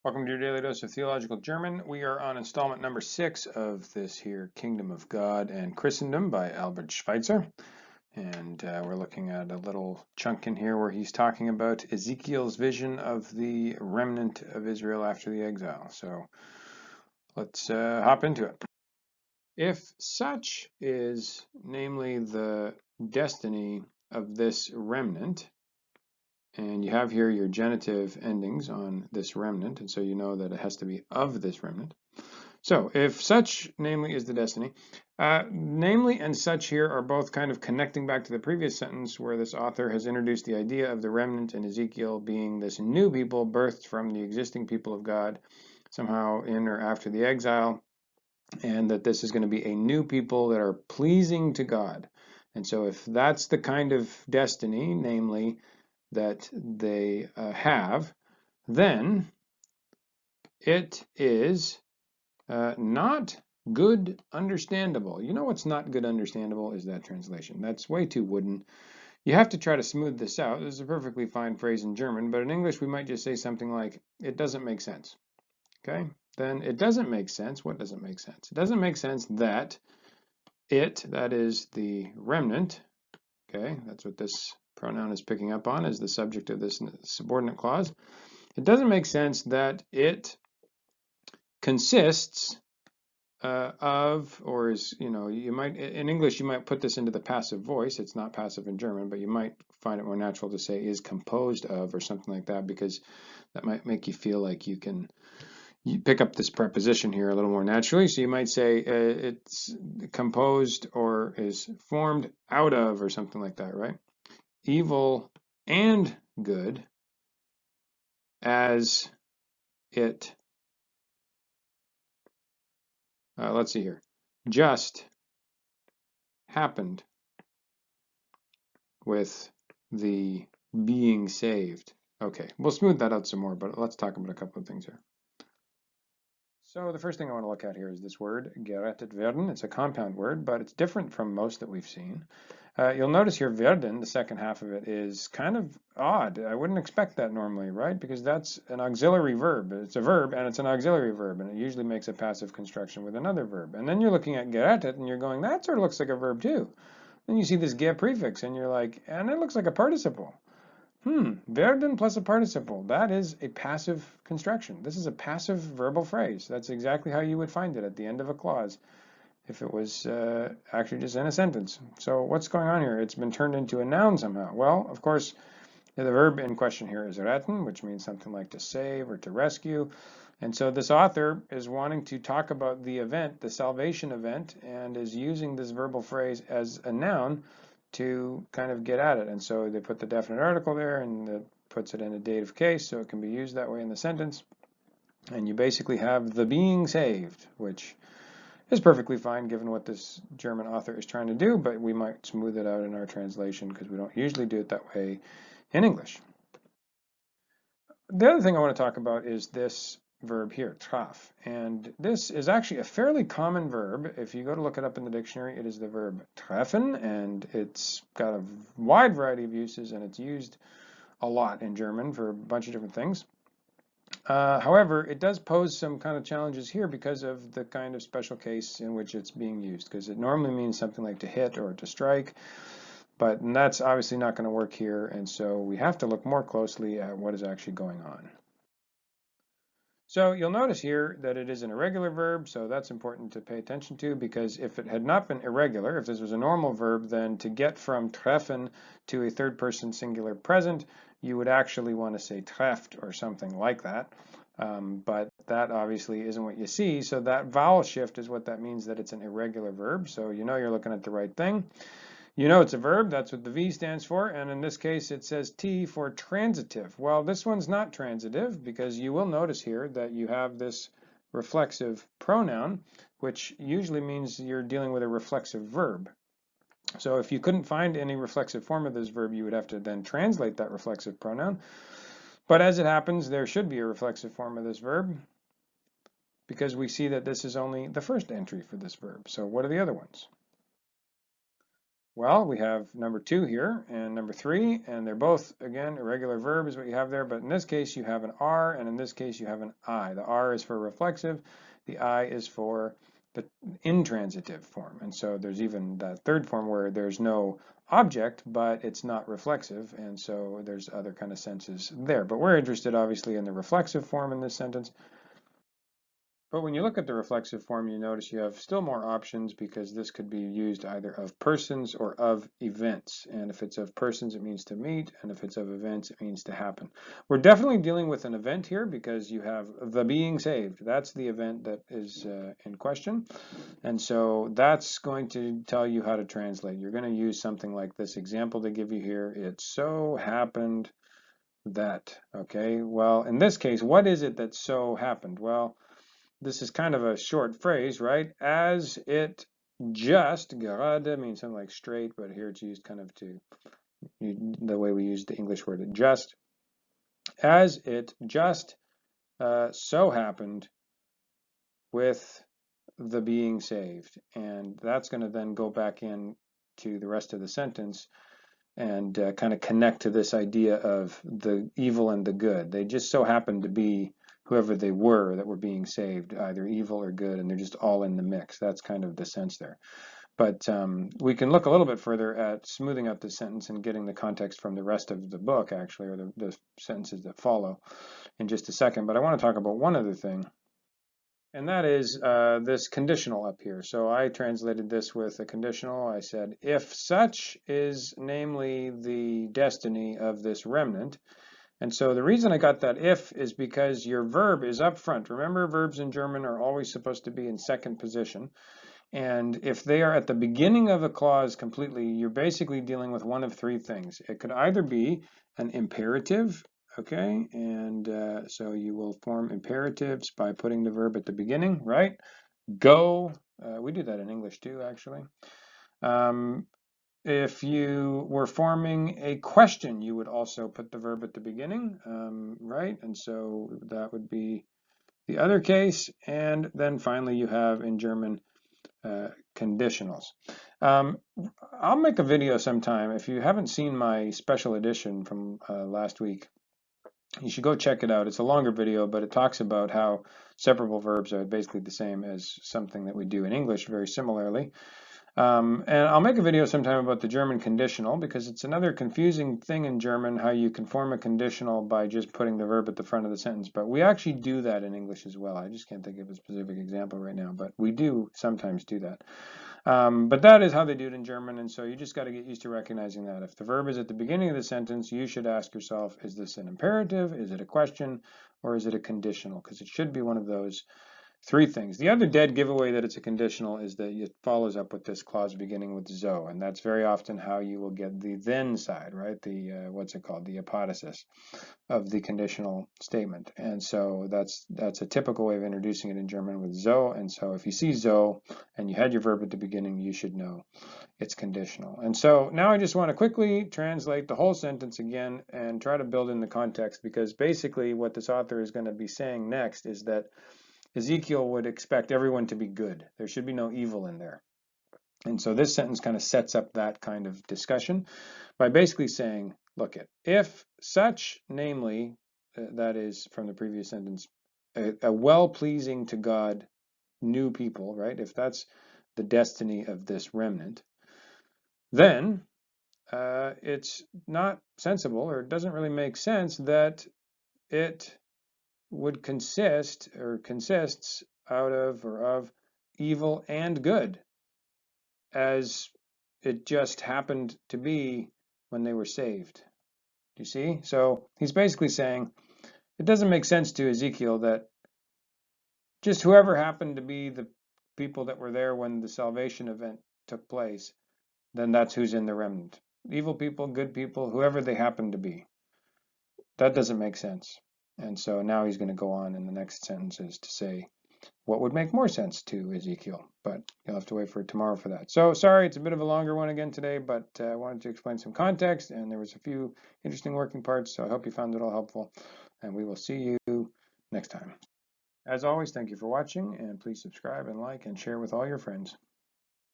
Welcome to your daily dose of theological German. We are on installment number 6 of this here Kingdom of God and Christendom by Albert Schweitzer. And we're looking at a little chunk in here where he's talking about Ezekiel's vision of the remnant of Israel after the exile. So let's hop into it. If such is, namely, the destiny of this remnant, and you have here your genitive endings on this remnant, and so you know that it has to be of this remnant. So if such, namely, is the destiny, namely and such here are both kind of connecting back to the previous sentence where this author has introduced the idea of the remnant in Ezekiel being this new people birthed from the existing people of God, somehow in or after the exile, and that this is going to be a new people that are pleasing to God. And so if that's the kind of destiny, namely, that they have, then it is not good understandable. You know what's not good understandable is that translation. That's way too wooden. You have to try to smooth this out. This is a perfectly fine phrase in German, but in English we might just say something like, it doesn't make sense. Okay? Then it doesn't make sense. What doesn't make sense? It doesn't make sense that it, that is the remnant, okay, that's what this pronoun is picking up on, is the subject of this subordinate clause. It doesn't make sense that it consists of, or is, you might, in English, you might put this into the passive voice. It's not passive in German, but you might find it more natural to say is composed of or something like that, because that might make you feel like you pick up this preposition here a little more naturally. So you might say it's composed or is formed out of or something like that, right? Evil and good as it, let's see here, just happened with the being saved. Okay, we'll smooth that out some more, but let's talk about a couple of things here. So the first thing I want to look at here is this word, gerettet werden. It's a compound word, but it's different from most that we've seen. You'll notice here werden, the second half of it, is kind of odd. I wouldn't expect that normally, right? Because that's an auxiliary verb. It's a verb and it's an auxiliary verb, and it usually makes a passive construction with another verb. And then you're looking at gerettet and you're going, that sort of looks like a verb too. Then you see this ge prefix and you're like, and it looks like a participle. Werden plus a participle. That is a passive construction. This is a passive verbal phrase. That's exactly how you would find it at the end of a clause if it was actually just in a sentence. So what's going on here? It's been turned into a noun somehow. Well, of course, the verb in question here is retten, which means something like to save or to rescue. And so this author is wanting to talk about the event, the salvation event, and is using this verbal phrase as a noun to kind of get at it. And so they put the definite article there and it puts it in a dative case so it can be used that way in the sentence. And you basically have the being saved, which is perfectly fine given what this German author is trying to do, but we might smooth it out in our translation because we don't usually do it that way in English. The other thing I want to talk about is this verb here, traf. And this is actually a fairly common verb. If you go to look it up in the dictionary, it is the verb treffen, and it's got a wide variety of uses, and it's used a lot in German for a bunch of different things. However, it does pose some kind of challenges here because of the kind of special case in which it's being used, because it normally means something like to hit or to strike, but that's obviously not going to work here, and so we have to look more closely at what is actually going on. So you'll notice here that it is an irregular verb, so that's important to pay attention to, because if it had not been irregular, if this was a normal verb, then to get from treffen to a third person singular present, you would actually want to say trefft or something like that. But that obviously isn't what you see, so that vowel shift is what that means, that it's an irregular verb, so you know you're looking at the right thing. You know it's a verb, that's what the V stands for, and in this case it says T for transitive. Well, this one's not transitive because you will notice here that you have this reflexive pronoun, which usually means you're dealing with a reflexive verb. So if you couldn't find any reflexive form of this verb, you would have to then translate that reflexive pronoun. But as it happens, there should be a reflexive form of this verb because we see that this is only the first entry for this verb. So what are the other ones? Well, we have number 2 here and number 3, and they're both, again, irregular verb is what you have there, but in this case you have an R, and in this case you have an I. The R is for reflexive, the I is for the intransitive form, and so there's even that third form where there's no object, but it's not reflexive, and so there's other kind of senses there. But we're interested, obviously, in the reflexive form in this sentence. But when you look at the reflexive form, you notice you have still more options because this could be used either of persons or of events. And if it's of persons, it means to meet, and if it's of events, it means to happen. We're definitely dealing with an event here because you have the being saved. That's the event that is in question. And so that's going to tell you how to translate. You're going to use something like this example they give you here. It so happened that, okay? Well, in this case, what is it that so happened? Well, this is kind of a short phrase, right? As it just, gerade means something like straight, but here it's used kind of to the way we use the English word just. As it just so happened with the being saved. And that's going to then go back in to the rest of the sentence and kind of connect to this idea of the evil and the good. They just so happened to be whoever they were that were being saved, either evil or good, and they're just all in the mix. That's kind of the sense there. But we can look a little bit further at smoothing out the sentence and getting the context from the rest of the book, actually, or the sentences that follow in just a second. But I want to talk about one other thing, and that is this conditional up here. So I translated this with a conditional. I said, if such is namely the destiny of this remnant. And so the reason I got that if is because your verb is up front. Remember, verbs in German are always supposed to be in second position. And if they are at the beginning of a clause completely, you're basically dealing with one of three things. It could either be an imperative, okay? And so you will form imperatives by putting the verb at the beginning, right? Go. We do that in English too, actually. If you were forming a question, you would also put the verb at the beginning, right? And so that would be the other case. And then finally, you have in German conditionals. I'll make a video sometime. If you haven't seen my special edition from last week, you should go check it out. It's a longer video, but it talks about how separable verbs are basically the same as something that we do in English very similarly. And I'll make a video sometime about the German conditional because it's another confusing thing in German how you can form a conditional by just putting the verb at the front of the sentence. But we actually do that in English as well. I just can't think of a specific example right now, but we do sometimes do that. But that is how they do it in German, and so you just got to get used to recognizing that. If the verb is at the beginning of the sentence, you should ask yourself, is this an imperative, is it a question, or is it a conditional? Because it should be one of those three things. The other dead giveaway that it's a conditional is that it follows up with this clause beginning with zo, and that's very often how you will get the then side, right? The what's it called? The apodosis of the conditional statement. And so that's a typical way of introducing it in German with zo. And so if you see zo and you had your verb at the beginning, you should know it's conditional. And so now I just want to quickly translate the whole sentence again and try to build in the context, because basically what this author is going to be saying next is that Ezekiel would expect everyone to be good. There should be no evil in there. And so this sentence kind of sets up that kind of discussion by basically saying, look, if such, namely, that is from the previous sentence, a well-pleasing to God new people, right? If that's the destiny of this remnant, then it's not sensible, or it doesn't really make sense that it would consist or consists out of or of evil and good, as it just happened to be when they were saved. Do you see? So he's basically saying it doesn't make sense to Ezekiel that just whoever happened to be the people that were there when the salvation event took place, then that's who's in the remnant. Evil people, good people, whoever they happen to be. That doesn't make sense. And so now he's going to go on in the next sentences to say what would make more sense to Ezekiel, but you'll have to wait for tomorrow for that. So sorry, it's a bit of a longer one again today, but I wanted to explain some context, and there was a few interesting working parts, so I hope you found it all helpful, and we will see you next time. As always, thank you for watching, and please subscribe and like and share with all your friends.